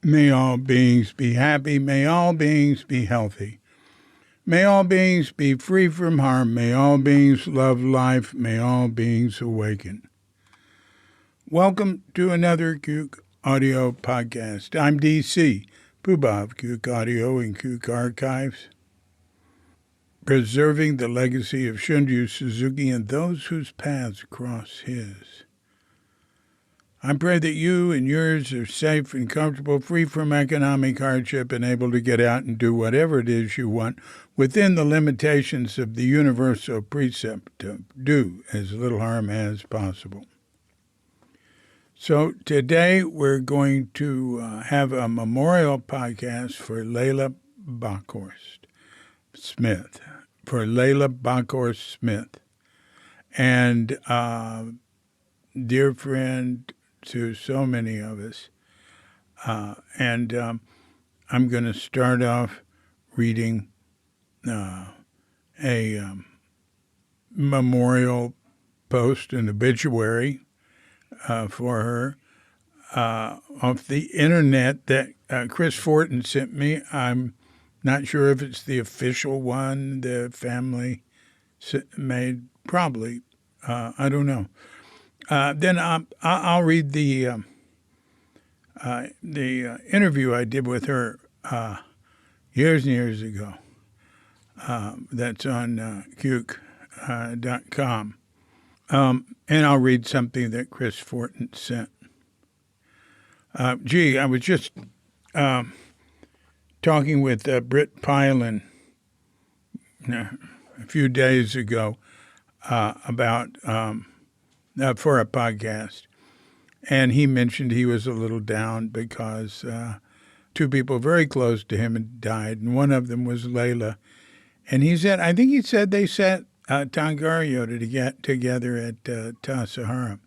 May all beings be happy. May all beings be healthy. May all beings be free from harm. May all beings love life. May all beings awaken. Welcome to another Kook Audio podcast. I'm DC, Poobah of Kook Audio and Kook Archives, preserving the legacy of Shunryu Suzuki and those whose paths cross his. I pray that you and yours are safe and comfortable, free from economic hardship, and able to get out and do whatever it is you want within the limitations of the universal precept to do as little harm as possible. So today we're going to have a memorial podcast for Layla Bockhorst Smith, and dear friend to so many of us. I'm going to start off reading a memorial post, an obituary for her off the internet that Chris Fortin sent me. I'm not sure if it's the official one the family made. Probably. I don't know. Then I'll read the interview I did with her years and years ago. That's on kook.com. And I'll read something that Chris Fortin sent. I was just talking with Britt Pylan a few days ago about for a podcast, and he mentioned he was a little down because two people very close to him had died, and one of them was Layla. And he said, I think he said they sat Tangario to get together at Tassajara.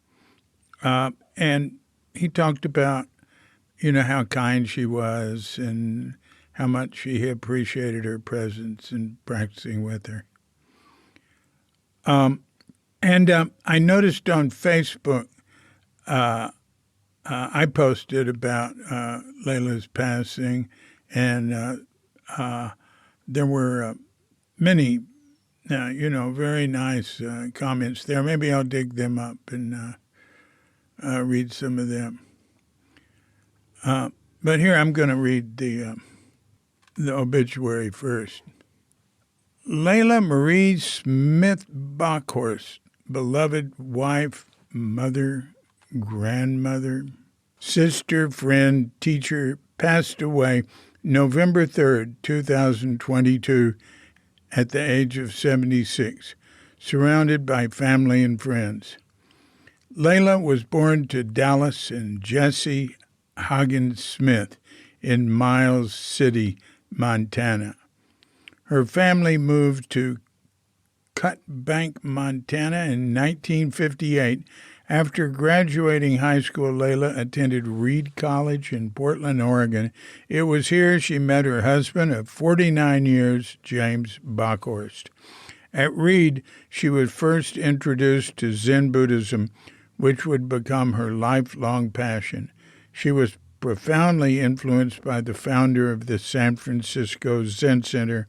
And he talked about, how kind she was and how much he appreciated her presence and practicing with her. And I noticed on Facebook, I posted about Layla's passing, and there were many, very nice comments there. Maybe I'll dig them up and read some of them. But here I'm going to read the obituary first. Layla Marie Smith Bockhorst, beloved wife, mother, grandmother, sister, friend, teacher, passed away November 3rd, 2022, at the age of 76, surrounded by family and friends. Layla was born to Dallas and Jesse Hagen Smith in Miles City, Montana. Her family moved to Cut Bank, Montana in 1958. After graduating high school, Layla attended Reed College in Portland, Oregon. It was here she met her husband of 49 years, James Bockhorst. At Reed, she was first introduced to Zen Buddhism, which would become her lifelong passion. She was profoundly influenced by the founder of the San Francisco Zen Center,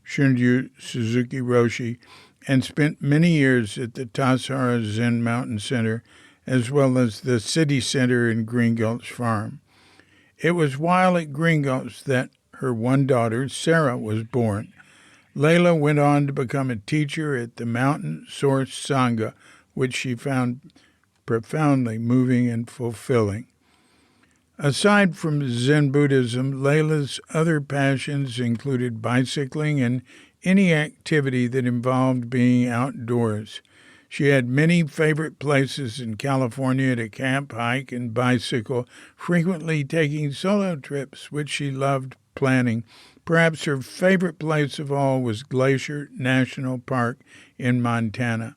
Shunryu Suzuki Roshi, and spent many years at the Tassajara Zen Mountain Center, as well as the City Center in Green Gulch Farm. It was while at Green Gulch that her one daughter, Sarah, was born. Layla went on to become a teacher at the Mountain Source Sangha, which she found profoundly moving and fulfilling. Aside from Zen Buddhism, Layla's other passions included bicycling and any activity that involved being outdoors. She had many favorite places in California to camp, hike, and bicycle, frequently taking solo trips, which she loved planning. Perhaps her favorite place of all was Glacier National Park in Montana.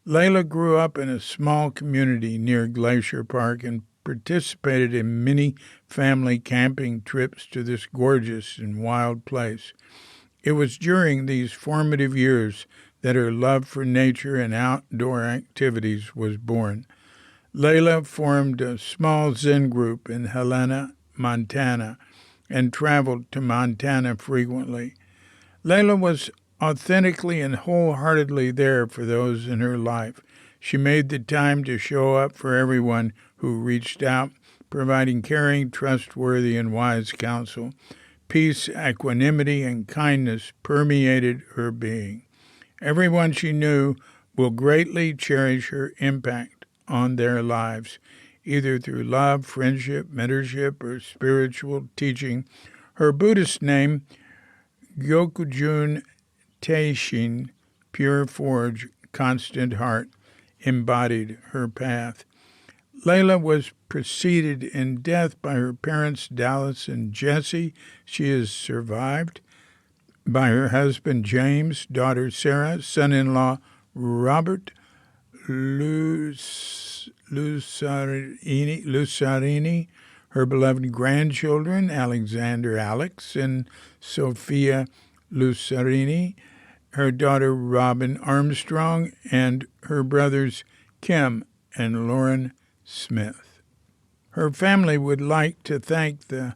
Layla grew up in a small community near Glacier Park and participated in many family camping trips to this gorgeous and wild place. It was during these formative years that her love for nature and outdoor activities was born. Layla formed a small Zen group in Helena, Montana, and traveled to Montana frequently. Layla was authentically and wholeheartedly there for those in her life. She made the time to show up for everyone who reached out, providing caring, trustworthy, and wise counsel. Peace, equanimity, and kindness permeated her being. Everyone she knew will greatly cherish her impact on their lives, either through love, friendship, mentorship, or spiritual teaching. Her Buddhist name, Gyokujun Teishin, Pure Forge, Constant Heart, embodied her path. Layla was preceded in death by her parents Dallas and Jesse. She is survived by her husband James, daughter Sarah, son-in-law Robert Lusarini, her beloved grandchildren Alexander Alex and Sophia Lusarini, her daughter Robin Armstrong, and her brothers Kim and Lauren Smith. Her family would like to thank the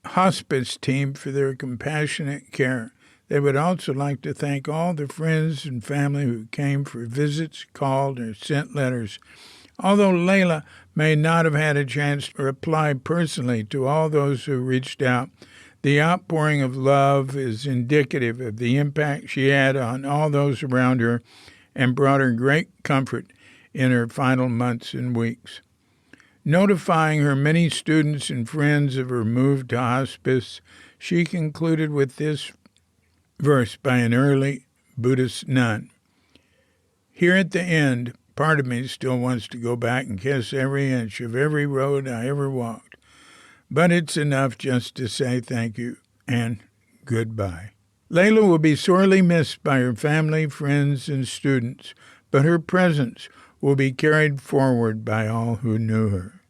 hospice team for their compassionate care. They would also like to thank all the friends and family who came for visits, called, or sent letters. Although Layla may not have had a chance to reply personally to all those who reached out, the outpouring of love is indicative of the impact she had on all those around her and brought her great comfort in her final months and weeks. Notifying her many students and friends of her move to hospice, she concluded with this verse by an early Buddhist nun. Here at the end, part of me still wants to go back and kiss every inch of every road I ever walked. But it's enough just to say thank you and goodbye. Layla will be sorely missed by her family, friends, and students, but her presence will be carried forward by all who knew her.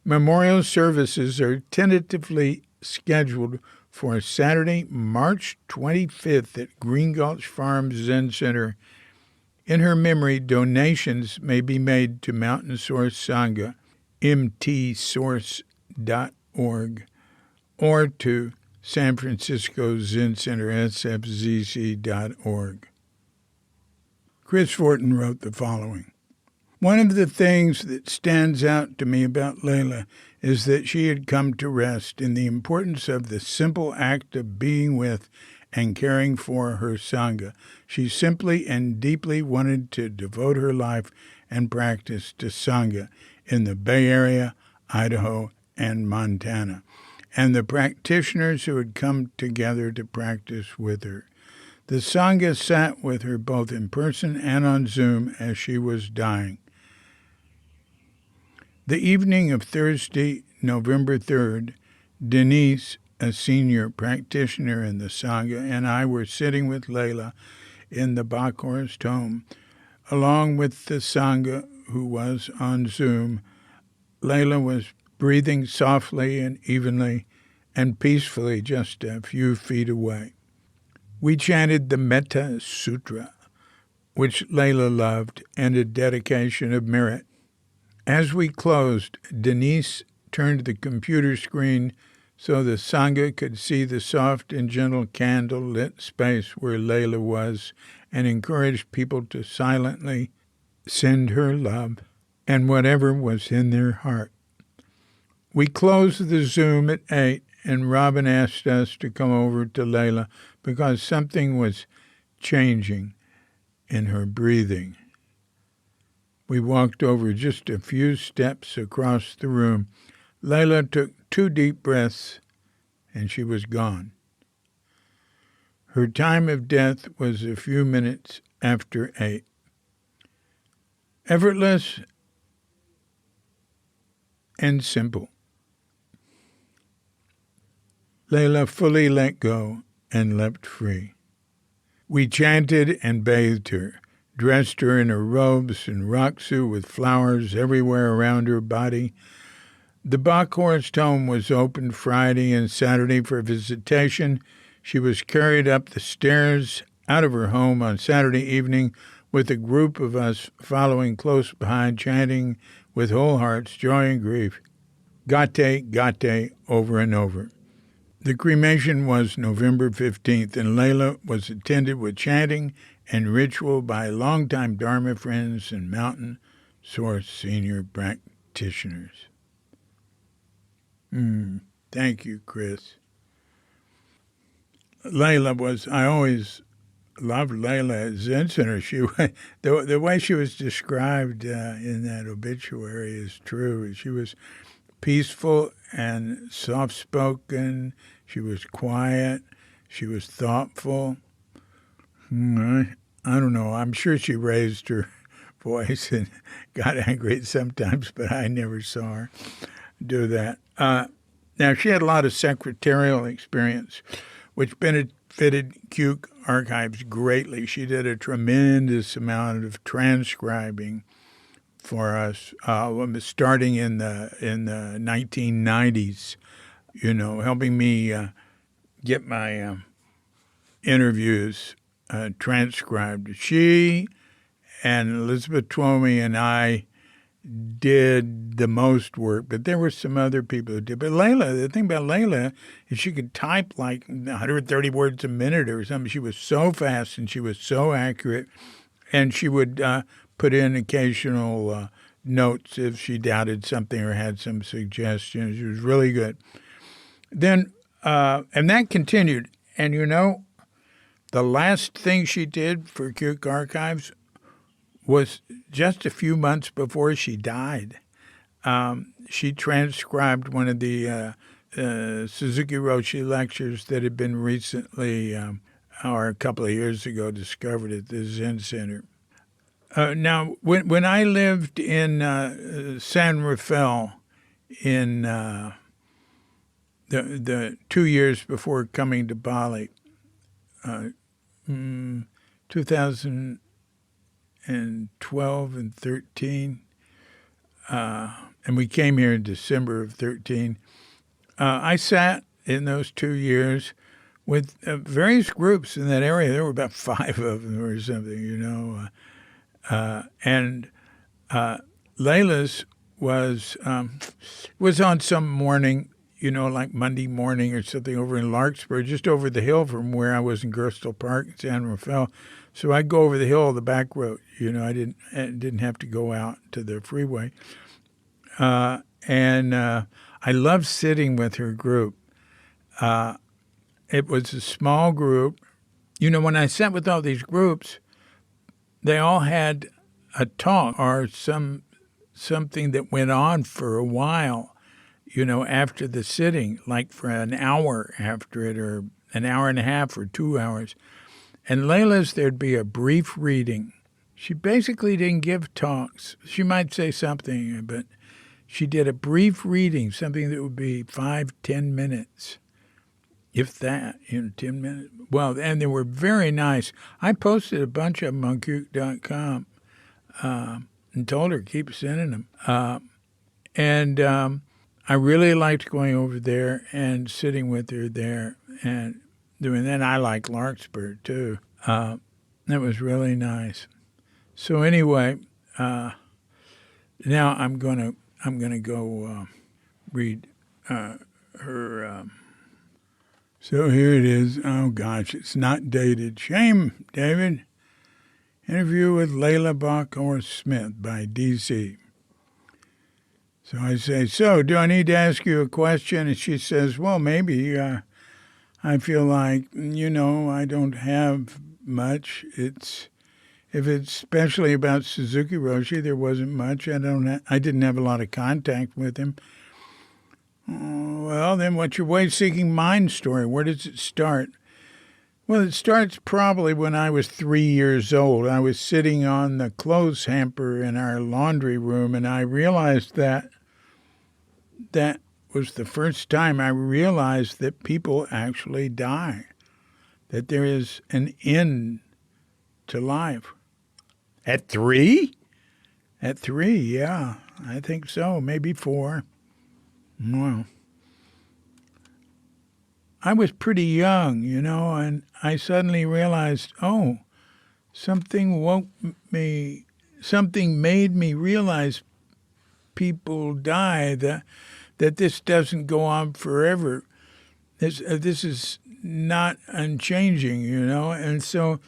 Memorial services are tentatively scheduled for Saturday, March 25th at Green Gulch Farm Zen Center. In her memory, donations may be made to Mountain Source Sangha, mtsource.org, or to San Francisco Zen Center, sfzc.org. Chris Fortin wrote the following. One of the things that stands out to me about Layla is that she had come to rest in the importance of the simple act of being with and caring for her Sangha. She simply and deeply wanted to devote her life and practice to Sangha in the Bay Area, Idaho, and Montana, and the practitioners who had come together to practice with her. The Sangha sat with her both in person and on Zoom as she was dying. The evening of Thursday, November 3rd, Denise, a senior practitioner in the Sangha, and I were sitting with Layla in the Bockhorst home, along with the Sangha who was on Zoom. Layla was breathing softly and evenly and peacefully just a few feet away. We chanted the Metta Sutra, which Layla loved, and a dedication of merit. As we closed, Denise turned the computer screen so the Sangha could see the soft and gentle candle-lit space where Layla was and encouraged people to silently send her love and whatever was in their heart. We closed the Zoom at 8, and Robin asked us to come over to Layla because something was changing in her breathing. We walked over just a few steps across the room. Layla took 2 deep breaths, and she was gone. Her time of death was a few minutes after 8. Effortless and simple. Layla fully let go and leapt free. We chanted and bathed her, dressed her in her robes and raksu with flowers everywhere around her body. The Bockhorst home was opened Friday and Saturday for visitation. She was carried up the stairs out of her home on Saturday evening with a group of us following close behind, chanting with whole hearts, joy and grief. Gate, gate, over and over. The cremation was November 15th, and Layla was attended with chanting and ritual by longtime Dharma friends and Mountain Source senior practitioners. Thank you, Chris. Layla was, I always loved Layla at Zen Center. The way she was described in that obituary is true. She was peaceful and soft-spoken. She was quiet. She was thoughtful. I don't know. I'm sure she raised her voice and got angry sometimes, but I never saw her do that. Now, she had a lot of secretarial experience, which benefited Cuke Archives greatly. She did a tremendous amount of transcribing for us, starting in the 1990s, helping me get my interviews transcribed. She and Elizabeth Twomey and I did the most work, but there were some other people who did. But Layla, the thing about Layla is she could type like 130 words a minute or something. She was so fast and she was so accurate, and she would put in occasional notes if she doubted something or had some suggestions. She was really good. Then, and that continued. And the last thing she did for Cuke Archives was just a few months before she died. She transcribed one of the Suzuki Roshi lectures that had been recently, or a couple of years ago, discovered at the Zen Center. Now, when I lived in San Rafael in the 2 years before coming to Bali, 2012 and 13, and we came here in December of 13. I sat in those 2 years with various groups in that area. There were about 5 of them or something, and Layla's was on some morning, like Monday morning or something over in Larkspur, just over the hill from where I was in Gerstle Park in San Rafael. So I'd go over the hill, the back road. I didn't have to go out to the freeway. And I loved sitting with her group. It was a small group. When I sat with all these groups, they all had a talk or something that went on for a while, after the sitting, like for an hour after it, or an hour and a half or 2 hours. And Layla's, there'd be a brief reading. She basically didn't give talks. She might say something, but she did a brief reading, something that would be 5-10 minutes, if that, 10 minutes. Well, and they were very nice. I posted a bunch of them on Cuke.com and told her, keep sending them. And I really liked going over there and sitting with her there and doing that. I like Larkspur, too. That was really nice. So anyway, now I'm gonna go read her. So here it is. Oh gosh, it's not dated. Shame, David. Interview with Layla Bockhorst Smith by DC. So I say, so do I need to ask you a question? And she says, well, maybe. I feel like, I don't have much. If it's especially about Suzuki Roshi, there wasn't much. I didn't have a lot of contact with him. Well, then what's your way-seeking mind story? Where does it start? Well, it starts probably when I was 3 years old. I was sitting on the clothes hamper in our laundry room, and I realized that was the first time I realized that people actually die, that there is an end to life. At 3? At 3, yeah, I think so, maybe 4. Well, I was pretty young, and I suddenly realized, something made me realize people die. that this doesn't go on forever. This is not unchanging, you know. And so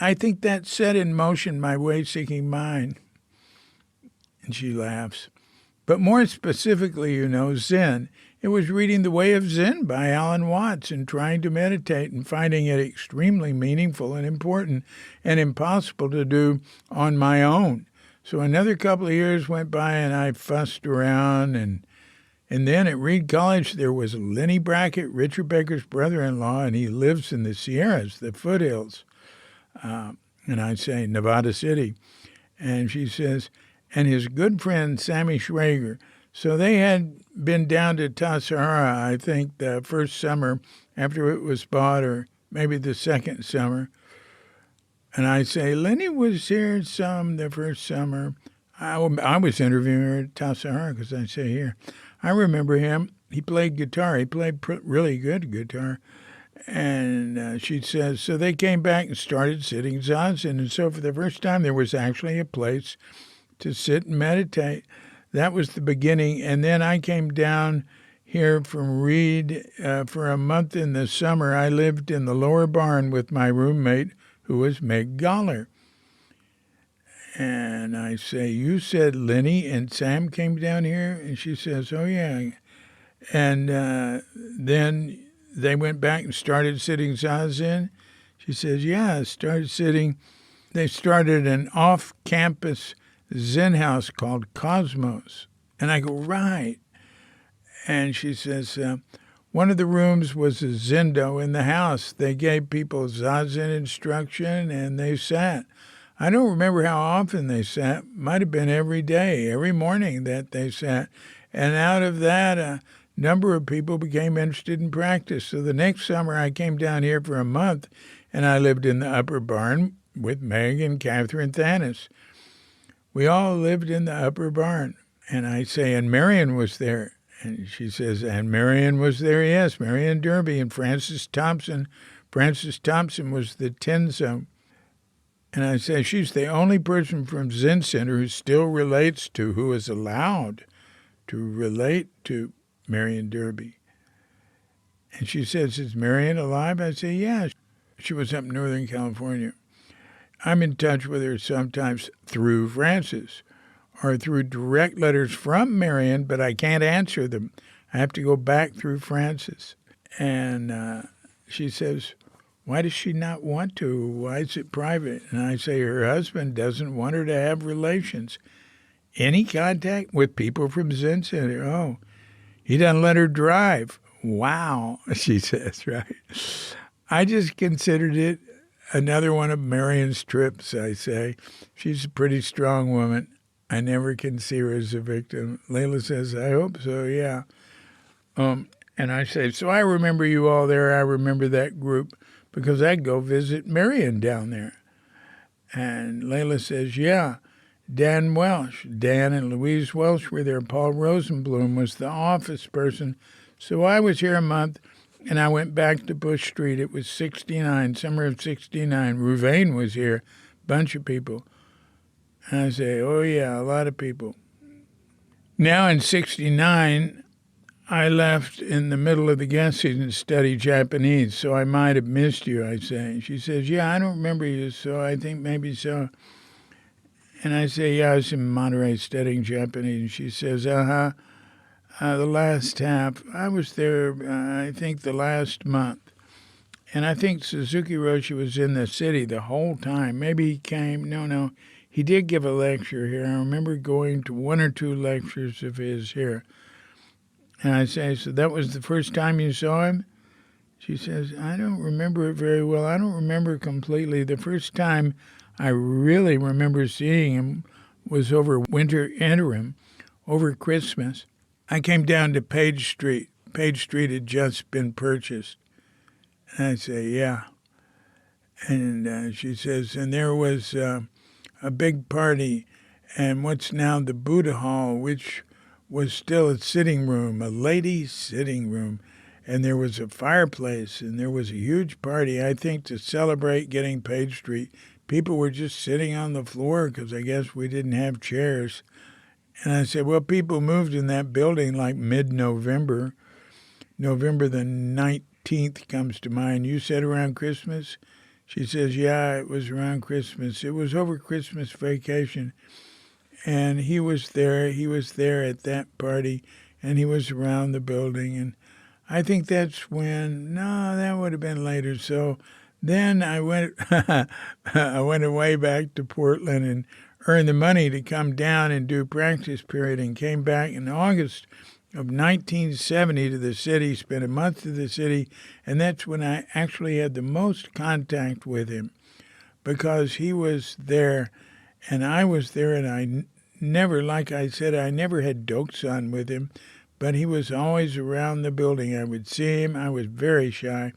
I think that set in motion my way-seeking mind. And she laughs. But more specifically, you know, Zen. It was reading The Way of Zen by Alan Watts and trying to meditate and finding it extremely meaningful and important and impossible to do on my own. So another couple of years went by and I fussed around. And then at Reed College, there was Lenny Brackett, Richard Baker's brother-in-law, and he lives in the Sierras, the foothills. And I say Nevada City. And she says, and his good friend Sammy Schrager. So they had been down to Tassajara, I think, the first summer after it was bought, or maybe the second summer. And I say, Lenny was here the first summer. I was interviewing her at Tassajara because I say here. I remember him. He played guitar. He played really good guitar. And she says, so they came back and started sitting zazen. And so for the first time, there was actually a place to sit and meditate. That was the beginning. And then I came down here from Reed for a month in the summer. I lived in the lower barn with my roommate, who was Meg Goller. And I say, you said Lenny and Sam came down here? And she says, oh, yeah. And then they went back and started sitting zazen. She says, yeah, started sitting. They started an off-campus Zen house called Cosmos. And I go, right. And she says, one of the rooms was a zendo in the house. They gave people zazen instruction, and they sat. I don't remember how often they sat. Might have been every day, every morning that they sat. And out of that, a number of people became interested in practice. So the next summer, I came down here for a month, and I lived in the upper barn with Meg and Catherine Thanis. We all lived in the upper barn. And I say, and Marion was there. And she says, and Marion was there, yes, Marion Derby and Frances Thompson. Frances Thompson was the Tenzo. And I say, she's the only person from Zen Center who still relates to, who is allowed to relate to Marion Derby. And she says, is Marion alive? I say, yeah. She was up in Northern California. I'm in touch with her sometimes through Frances or through direct letters from Marion, but I can't answer them. I have to go back through Frances. And she says, why does she not want to? Why is it private? And I say her husband doesn't want her to have relations. Any contact with people from Zen Center? Oh, he doesn't let her drive. Wow, she says, right? I just considered it another one of Marion's trips, I say. She's a pretty strong woman. I never can see her as a victim. Layla says, I hope so, yeah. And I say, so I remember you all there. I remember that group because I'd go visit Marion down there. And Layla says, yeah, Dan Welsh. Dan and Louise Welsh were there. Paul Rosenblum was the office person. So I was here a month. And I went back to Bush Street. It was 69, summer of 69. Rouvain was here, bunch of people. And I say, oh, yeah, a lot of people. Now in 69, I left in the middle of the gas season to study Japanese, so I might have missed you, I say. She says, yeah, I don't remember you, so I think maybe so. And I say, yeah, I was in Monterey studying Japanese. And she says, the last half. I was there, I think, the last month. And I think Suzuki Roshi was in the city the whole time. Maybe he came. No. He did give a lecture here. I remember going to one or two lectures of his here. And I say, so that was the first time you saw him? She says, I don't remember it very well. I don't remember completely. The first time I really remember seeing him was over winter interim, over Christmas. I came down to Page Street. Page Street had just been purchased. And I say, yeah. And she says, and there was a big party, and what's now the Buddha Hall, which was still a sitting room, a ladies' sitting room. And there was a fireplace, and there was a huge party, I think, to celebrate getting Page Street. People were just sitting on the floor because I guess we didn't have chairs. And I said, well, people moved in that building like mid-November. November the 19th comes to mind. You said around Christmas? She says, yeah, it was around Christmas. It was over Christmas vacation. And he was there. He was there at that party, and he was around the building. And I think that's when, no, that would have been later. So then I went, I went away back to Portland and earned the money to come down and do practice period, and came back in August of 1970 to the city, spent a month in the city, and that's when I actually had the most contact with him, because he was there and I was there, and I never, like I said, I never had doksan with him, but he was always around the building. I would see him. I was very shy.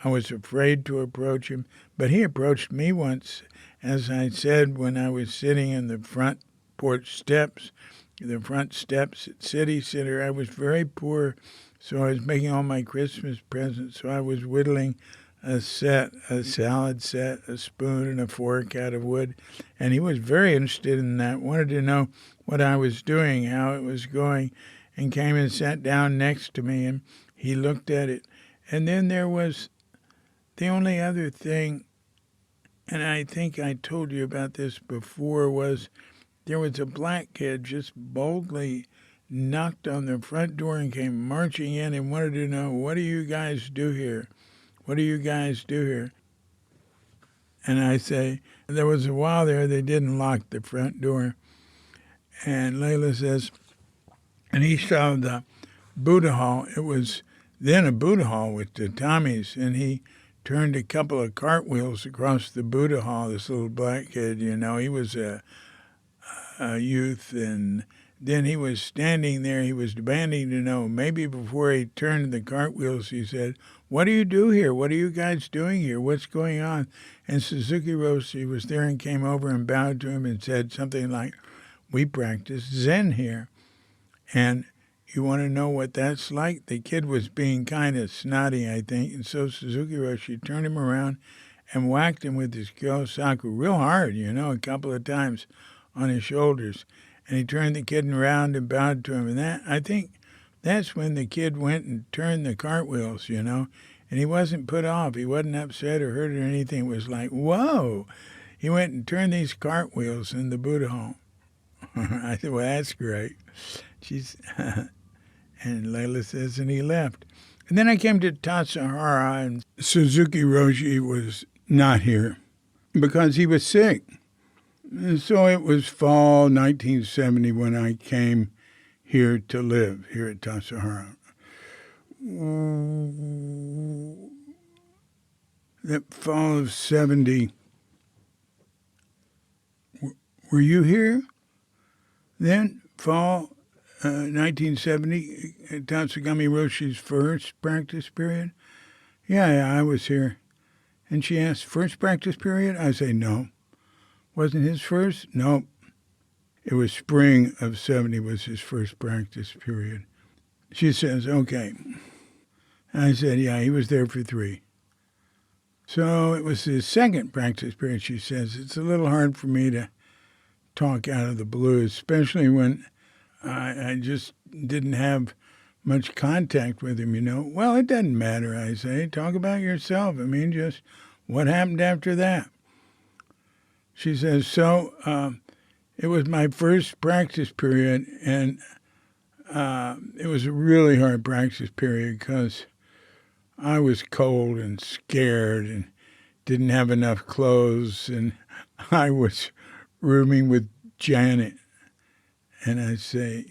I was afraid to approach him, but he approached me once, as I said, when I was sitting in the front porch steps, the front steps at City Center. I was very poor, so I was making all my Christmas presents. So I was whittling a salad set, a spoon and a fork out of wood. And he was very interested in that, wanted to know what I was doing, how it was going, and came and sat down next to me, and he looked at it. And then there was the only other thing, and I think I told you about this before, was there was a black kid just boldly knocked on the front door and came marching in and wanted to know, what do you guys do here? What do you guys do here? And I say, there was a while there they didn't lock the front door. And Layla says, and he saw the Buddha hall. It was then a Buddha hall with tatamis, and he turned a couple of cartwheels across the Buddha hall, this little black kid, you know. He was a youth, and then he was standing there. He was demanding to know. Maybe before he turned the cartwheels, he said, what do you do here? What are you guys doing here? What's going on? And Suzuki Roshi was there and came over and bowed to him and said something like, we practice Zen here. And you want to know what that's like? The kid was being kind of snotty, I think, and so Suzuki Roshi turned him around and whacked him with his kyosaku real hard, you know, a couple of times on his shoulders. And he turned the kid around and bowed to him. And that, I think that's when the kid went and turned the cartwheels, you know. And he wasn't put off. He wasn't upset or hurt or anything. It was like, whoa. He went and turned these cartwheels in the Buddha hall. I said, well, that's great. And Layla says, and he left. And then I came to Tassajara, and Suzuki Roshi was not here because he was sick. And so it was fall 1970 when I came here to live, here at Tassajara. That fall of 70, were you here then? Fall 1970, Tatsugami Roshi's first practice period? Yeah, I was here. And she asked, first practice period? I say, no. Wasn't his first? Nope. It was spring of 70 was his first practice period. She says, okay. I said, yeah, he was there for 3. So it was his second practice period, she says. It's a little hard for me to talk out of the blue, especially when I just didn't have much contact with him, you know. Well, it doesn't matter, I say. Talk about yourself. I mean, just what happened after that? She says, so it was my first practice period, and it was a really hard practice period because I was cold and scared and didn't have enough clothes, and I was rooming with Janet. And I say,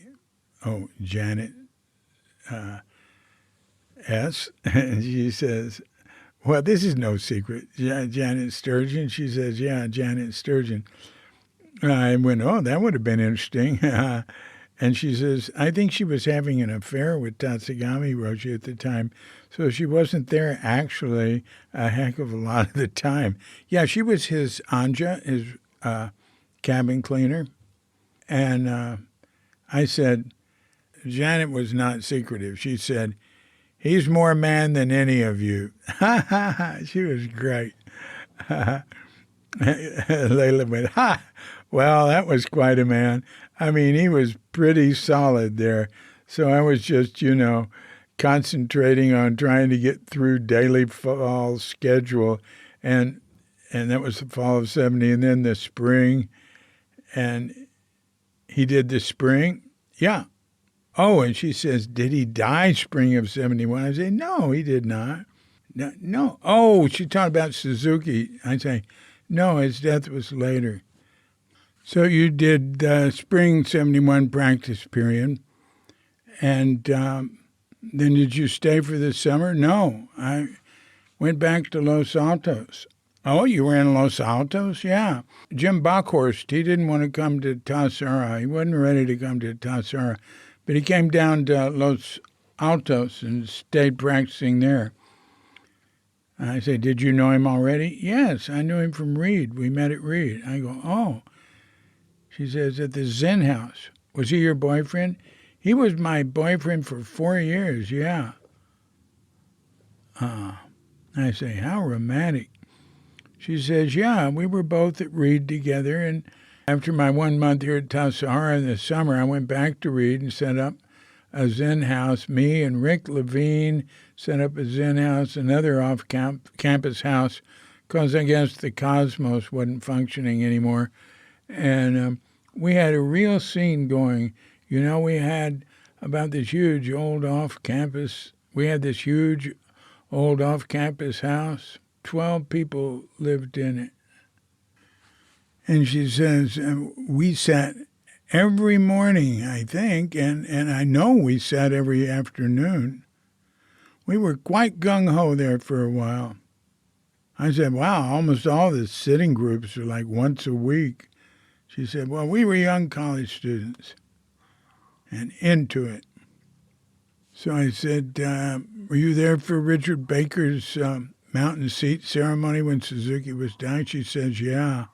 oh, Janet S. And she says, well, this is no secret. Janet Sturgeon. She says, yeah, Janet Sturgeon. I went, oh, that would have been interesting. And she says, I think she was having an affair with Tatsugami Roshi at the time, so she wasn't there actually a heck of a lot of the time. Yeah, she was his anja, his cabin cleaner. And I said, Janet was not secretive. She said, he's more man than any of you. She was great. Layla went, Well, that was quite a man. I mean, he was pretty solid there. So I was just, concentrating on trying to get through daily fall schedule. And that was the fall of 70. And then the spring. And he did the spring. Yeah. Oh, and she says, did he die spring of 71? I say, no, he did not. No, no. Oh, she talked about Suzuki. I say, no, his death was later. So you did spring 71 practice period. And then did you stay for the summer? No, I went back to Los Altos. Oh, you were in Los Altos? Yeah. Jim Bockhorst, he didn't want to come to Tassara. He wasn't ready to come to Tassara. But he came down to Los Altos and stayed practicing there. I said, did you know him already? Yes, I knew him from Reed. We met at Reed. I go, oh. She says, at the Zen house. Was he your boyfriend? He was my boyfriend for 4 years, yeah. I say, how romantic. She says, yeah, we were both at Reed together, and after my 1 month here at Tassara in the summer, I went back to Reed and set up a Zen house. Me and Rick Levine set up a Zen house, another off-campus house, because I guess the Cosmos wasn't functioning anymore. And we had a real scene going. We had about this huge old off-campus, house. 12 people lived in it. And she says, we sat every morning, I think, and I know we sat every afternoon. We were quite gung-ho there for a while. I said, wow, almost all the sitting groups are like once a week. She said, well, we were young college students and into it. So I said, were you there for Richard Baker's mountain seat ceremony when Suzuki was dying? She says, yeah.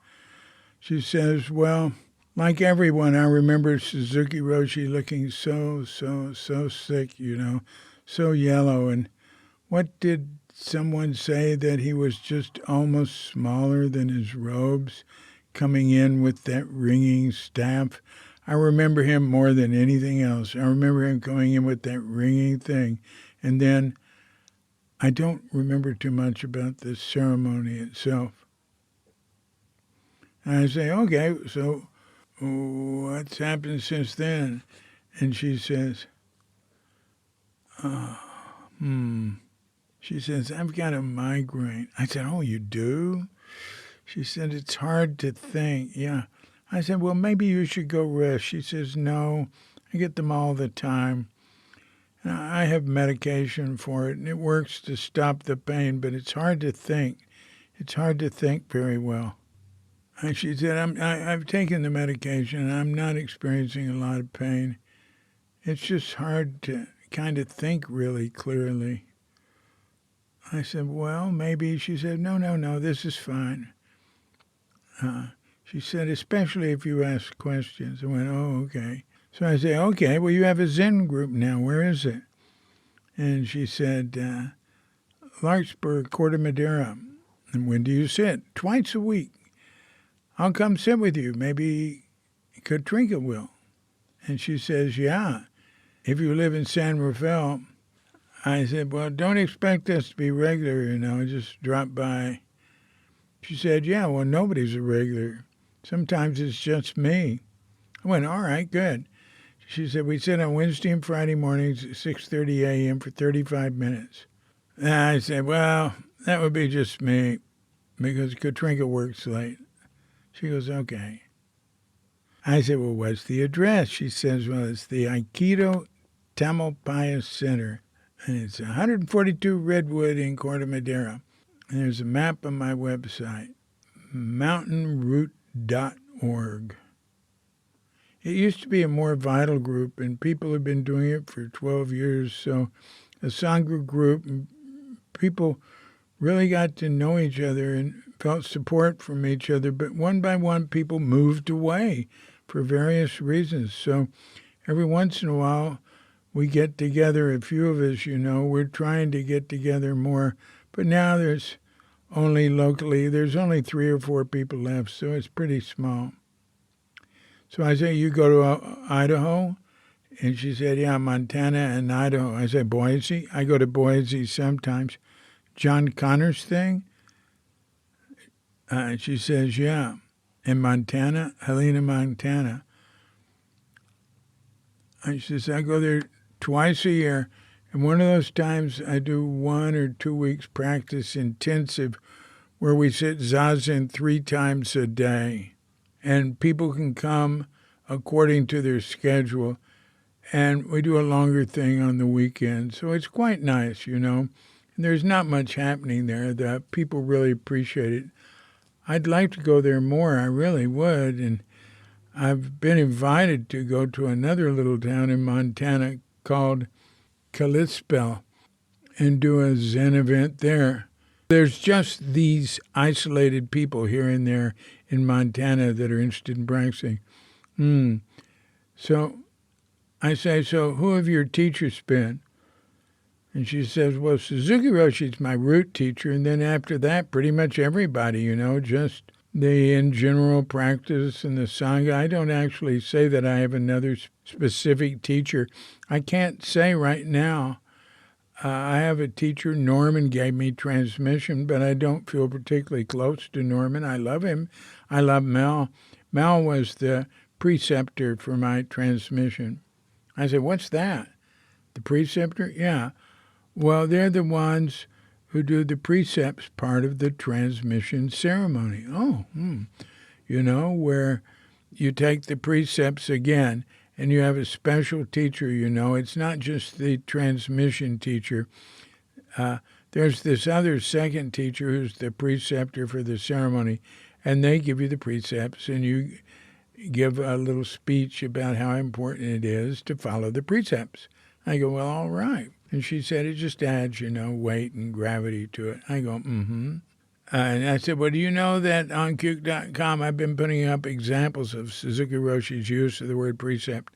She says, well, like everyone, I remember Suzuki Roshi looking so sick, so yellow. And what did someone say, that he was just almost smaller than his robes, coming in with that ringing staff? I remember him more than anything else. I remember him coming in with that ringing thing. And then I don't remember too much about the ceremony itself. And I say, okay, so what's happened since then? And she says, She says, I've got a migraine. I said, oh, you do? She said, it's hard to think. Yeah. I said, well, maybe you should go rest. She says, no, I get them all the time. I have medication for it, and it works to stop the pain, but it's hard to think. It's hard to think very well. And she said, I've taken the medication, and I'm not experiencing a lot of pain. It's just hard to kind of think really clearly. I said, well, maybe. She said, no, this is fine. She said, especially if you ask questions. I went, oh, okay. So I said, okay, well, you have a Zen group now. Where is it? And she said, Larkspur, Corte Madera. And when do you sit? Twice a week. I'll come sit with you. Maybe Katrinka will. And she says, yeah, if you live in San Rafael. I said, well, don't expect us to be regular, just drop by. She said, yeah, well, nobody's a regular. Sometimes it's just me. I went, all right, good. She said, we sit on Wednesday and Friday mornings at 6:30 a.m. for 35 minutes. And I said, well, that would be just me because Katrinka works late. She goes, okay. I said, well, what's the address? She says, well, it's the Aikido Tamalpais Center, and it's 142 Redwood in Corte Madera. And there's a map on my website, mountainroute.org. It used to be a more vital group, and people have been doing it for 12 years. So a Sangha group, people really got to know each other and felt support from each other. But one by one, people moved away for various reasons. So every once in a while, we get together, a few of us, we're trying to get together more. But now there's only 3 or 4 people left, so it's pretty small. So I say, you go to Idaho? And she said, yeah, Montana and Idaho. I said, Boise? I go to Boise sometimes. John Connor's thing? She says, yeah. In Montana, Helena, Montana. And she says, I go there twice a year. And one of those times I do 1 or 2 weeks practice intensive where we sit zazen 3 times a day. And people can come according to their schedule. And we do a longer thing on the weekend. So it's quite nice, you know. And there's not much happening there. The people really appreciate it. I'd like to go there more. I really would. And I've been invited to go to another little town in Montana called Kalispell and do a Zen event there. There's just these isolated people here and there in Montana that are interested in practicing. So I say, so who have your teachers been? And she says, well, Suzuki Roshi's my root teacher, and then after that, pretty much everybody, you know, just the in general practice and the Sangha. I don't actually say that I have another specific teacher. I can't say right now. I have a teacher, Norman gave me transmission, but I don't feel particularly close to Norman. I love him. I love Mel. Mel was the preceptor for my transmission. I said, what's that? The preceptor? Yeah. Well, they're the ones who do the precepts part of the transmission ceremony. You know, where you take the precepts again and you have a special teacher, you know. It's not just the transmission teacher. There's this other second teacher who's the preceptor for the ceremony, and they give you the precepts, and you give a little speech about how important it is to follow the precepts. I go, well, all right. And she said, it just adds, you know, weight and gravity to it. I go, and I said, well, do you know that on Cuke.com I've been putting up examples of Suzuki Roshi's use of the word precept?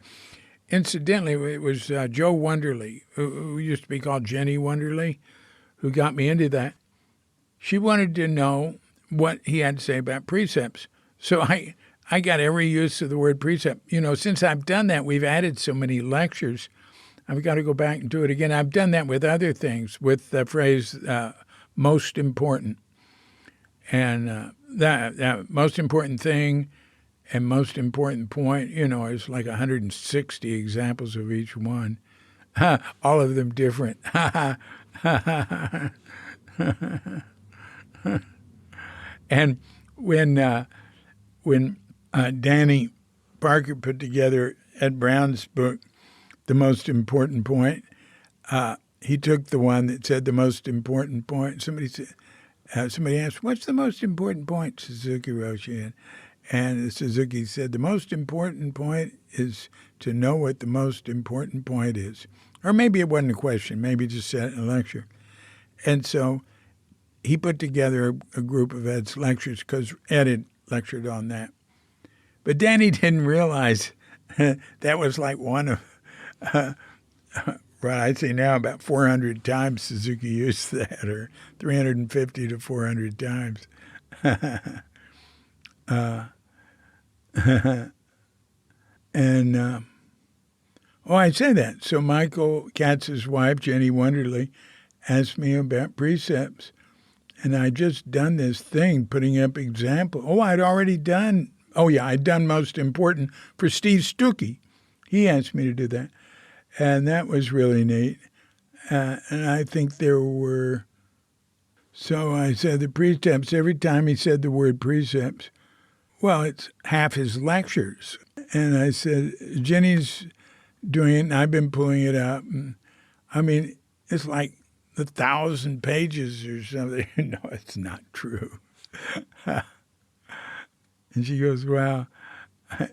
Incidentally, it was Joe Wonderly, who used to be called Jenny Wonderly, who got me into that. She wanted to know what he had to say about precepts. So I got every use of the word precept. You know, since I've done that, we've added so many lectures. I've got to go back and do it again. I've done that with other things, with the phrase most important. And that most important thing and most important point, you know, is like 160 examples of each one. All of them different. And when Danny Parker put together Ed Brown's book, The Most Important Point, he took the one that said the most important point. Somebody asked, what's the most important point, Suzuki Roshi? And Suzuki said, the most important point is to know what the most important point is. Or maybe it wasn't a question. Maybe just said it in a lecture. And so he put together a group of Ed's lectures because Ed had lectured on that. But Danny didn't realize that was like one of, right, I'd say now about 400 times Suzuki used that, or 350 to 400 times. I say that. So Michael Katz's wife, Jenny Wonderly, asked me about precepts. And I just done this thing, putting up examples. I'd done most important for Steve Stuckey. He asked me to do that. And that was really neat. And I think there were, so I said the precepts, every time he said the word precepts, well, it's half his lectures. And I said, Jenny's doing it, and I've been pulling it up. And, I mean, it's like 1,000 pages or something. No, it's not true. And she goes, well, I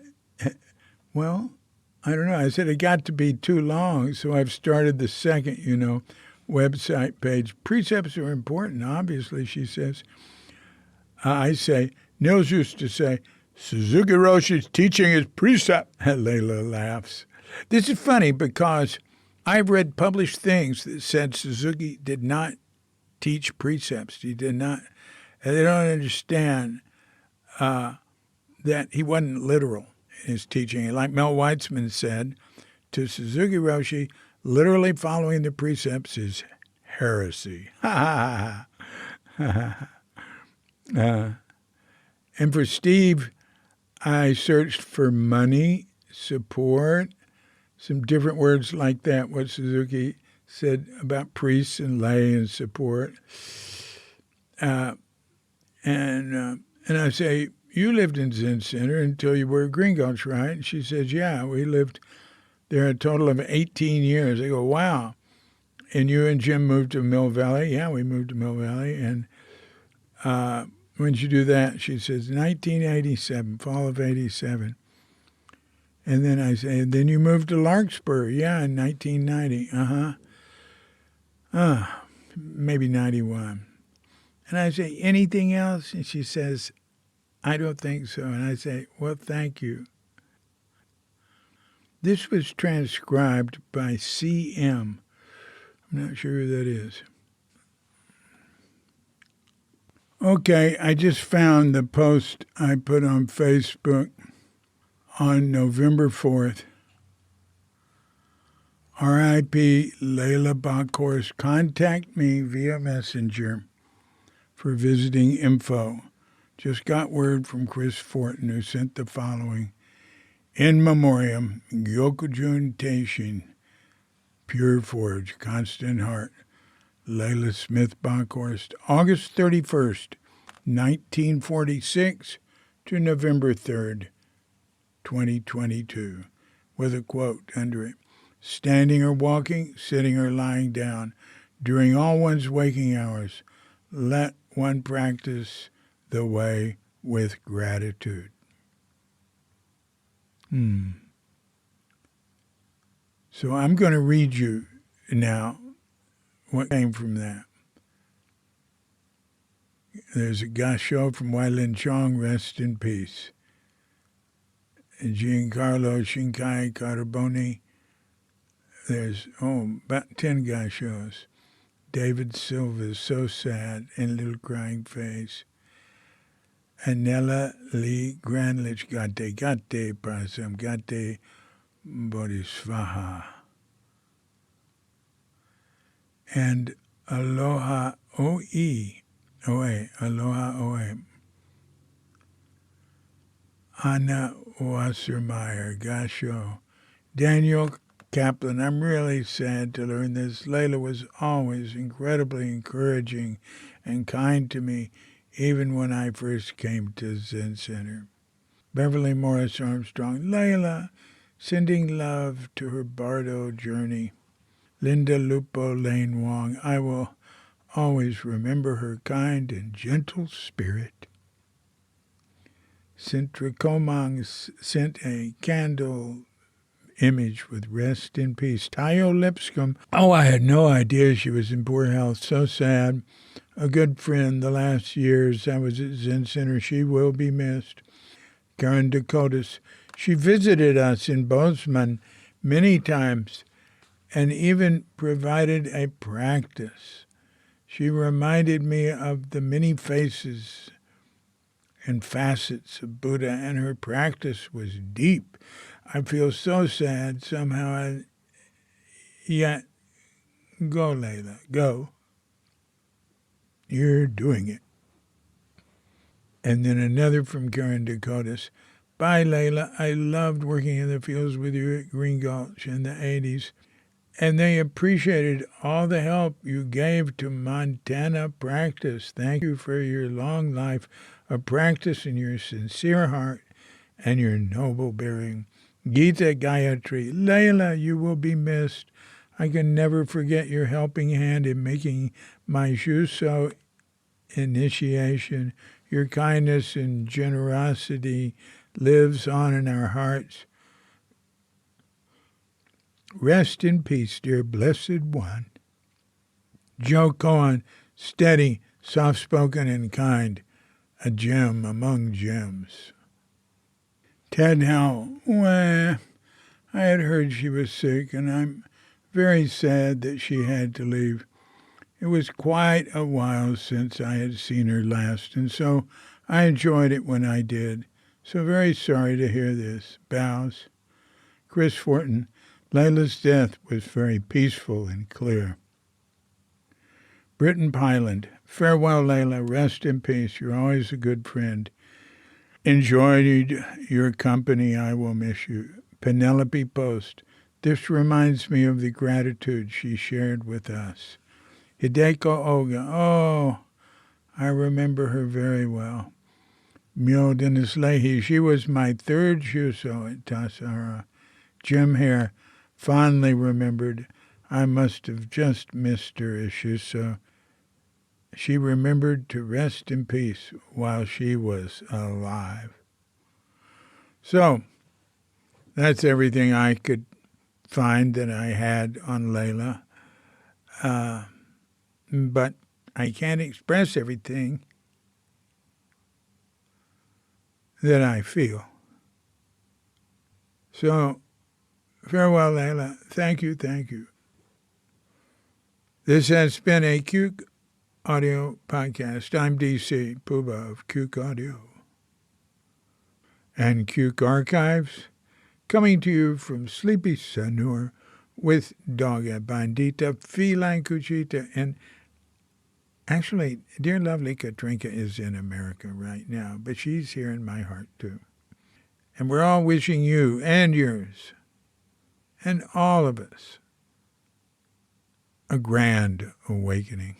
don't know. I said it got to be too long, so I've started the second, website page. Precepts are important, obviously, she says. I say, Nils used to say, Suzuki Roshi's teaching is precept. Layla laughs. This is funny because I've read published things that said Suzuki did not teach precepts. He did not. And they don't understand that he wasn't literal. his teaching. Like Mel Weitzman said to Suzuki Roshi, literally following the precepts is heresy. Ha ha ha. And for Steve, I searched for money, support, some different words like that, what Suzuki said about priests and lay and support. And I say, you lived in Zen Center until you were at Green Gulch, right? And she says, yeah, we lived there a total of 18 years. I go, wow. And you and Jim moved to Mill Valley? Yeah, we moved to Mill Valley. And when did you do that? She says, 1987, fall of 87. And then I say, then you moved to Larkspur. Yeah, in 1990. Maybe 91. And I say, anything else? And she says, I don't think so. And I say, well, thank you. This was transcribed by CM. I'm not sure who that is. Okay, I just found the post I put on Facebook on November 4th. R.I.P. Layla Bockhorst. Contact me via Messenger for visiting info. Just got word from Chris Fortin, who sent the following. In Memorium, Gyokujun Teishin, Pure Forge, Constant Heart, Layla Smith Bockhorst, August 31st, 1946 to November 3rd, 2022, with a quote under it. Standing or walking, sitting or lying down, during all one's waking hours, let one practice the way with gratitude. So I'm going to read you now what came from that. There's a gasho from Weilin Chong, rest in peace. Giancarlo Shinkai Carboni. There's, about 10 gashos. David Silva's So Sad and Little Crying Face. Anela Lee Granlich Gate Prasam Gate Bodhisvaha. And Aloha Aloha Oe. Anna Wassermeyer, Gasho. Daniel Kaplan, I'm really sad to learn this. Layla was always incredibly encouraging and kind to me, even when I first came to Zen Center. Beverly Morris Armstrong, Layla, sending love to her Bardo journey. Linda Lupo Lane Wong, I will always remember her kind and gentle spirit. Sintra Komang sent a candle image with rest in peace. Tayo Lipscomb, I had no idea she was in poor health. So sad. A good friend the last years I was at Zen Center. She will be missed. Karen Dakotas, she visited us in Bozeman many times and even provided a practice. She reminded me of the many faces and facets of Buddha, and her practice was deep. I feel so sad somehow. Yet, go, Layla, go. You're doing it. And then another from Karen Dakotas. Bye, Layla. I loved working in the fields with you at Green Gulch in the 80s. And they appreciated all the help you gave to Montana practice. Thank you for your long life of practice and your sincere heart and your noble bearing. Gita Gayatri, Layla, you will be missed. I can never forget your helping hand in making my Shuso initiation. Your kindness and generosity lives on in our hearts. Rest in peace, dear blessed one. Joe Cohen, steady, soft-spoken, and kind, a gem among gems. Ted Howell, well, I had heard she was sick, and I'm very sad that she had to leave. It was quite a while since I had seen her last, and so I enjoyed it when I did. So very sorry to hear this. Bows. Chris Fortin. Layla's death was very peaceful and clear. Britton Pyland. Farewell, Layla. Rest in peace. You're always a good friend. Enjoyed your company. I will miss you. Penelope Post. This reminds me of the gratitude she shared with us. Hideko Oga. Oh, I remember her very well. Myo Dennis Leahy. She was my third Shuso at Tassajara. Jim Hare. Fondly remembered. I must have just missed her as Shuso. She remembered to rest in peace while she was alive. So, that's everything I could find that I had on Layla. But I can't express everything that I feel. So, farewell, Layla. Thank you, thank you. This has been a Cuke Audio podcast. I'm DC Puba of Cuke Audio and Cuke Archives, coming to you from Sleepy Sanur with Doga Bandita, Feline Cuchita, and actually, dear lovely Katrinka is in America right now, but she's here in my heart too. And we're all wishing you and yours and all of us a grand awakening.